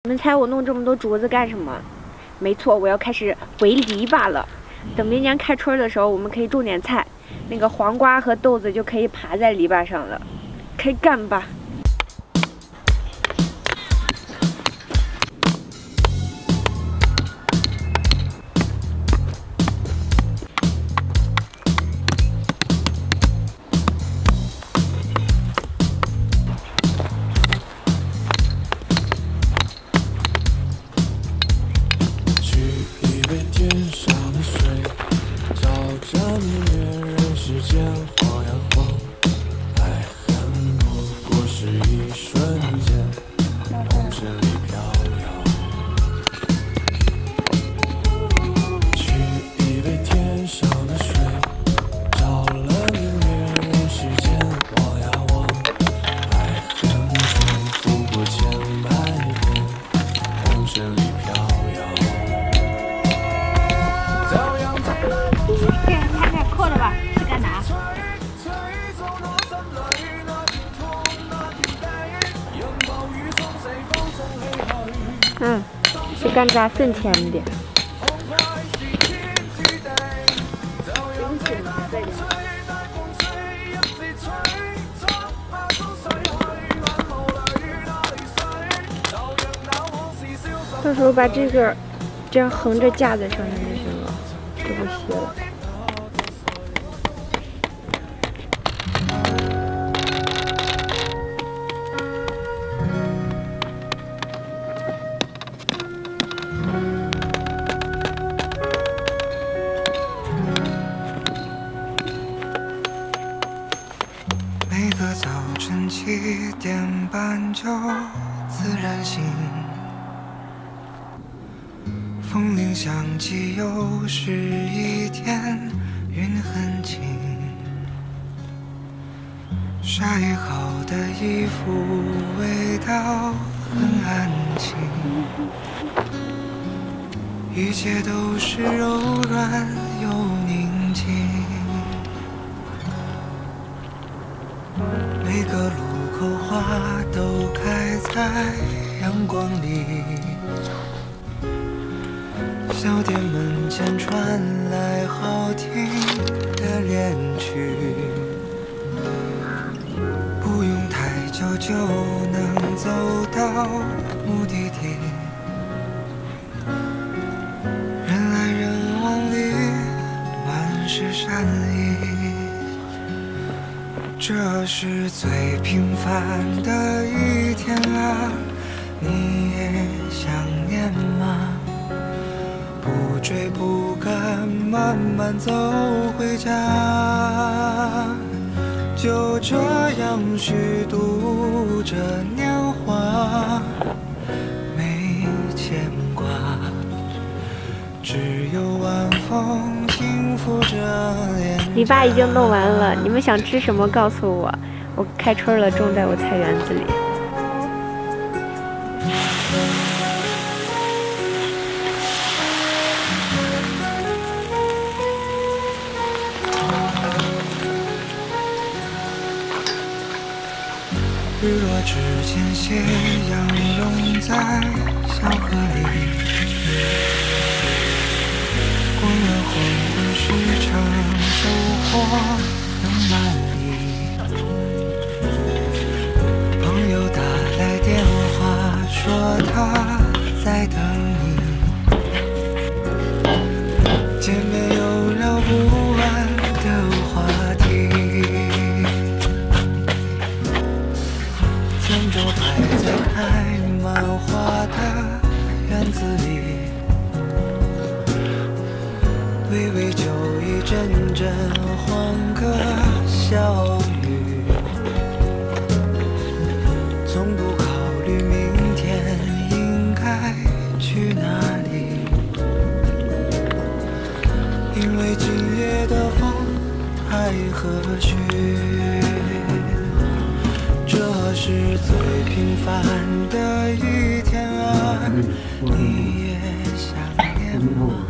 你们猜我弄这么多竹子干什么？没错，我要开始围篱笆了。等明年开春的时候，我们可以种点菜，那个黄瓜和豆子就可以爬在篱笆上了。开干吧！这甘蔗更甜一点。到时候把这个这样横着架在上面就行了，就不歇了。每个早晨7点半就自然醒，风铃响起，又是一天，云很轻，晒好的衣服味道很安静，一切都是柔软又宁静。每个路口花都开在阳光里，小店门前传来好听的恋曲，不用太久就能走到目的地，人来人往里满是善意。这是最平凡的一天啊，你也想念吗？不追不赶，慢慢走回家，就这样虚度着年华，没牵挂，只有晚风轻拂着脸颊。篱笆已经弄完了，你们想吃什么告诉我，我开春了，种在我菜园子里。日落之前，斜阳融在小河里，过了黄昏时常收获能满意。朋友打来电话说他在等你，见面有聊不完的话题。泉州摆在开满花的院子里，微微酒意，阵阵欢歌笑语，从不考虑明天应该去哪里，因为今夜的风太和煦。这是最平凡的一天啊，你也想念吗？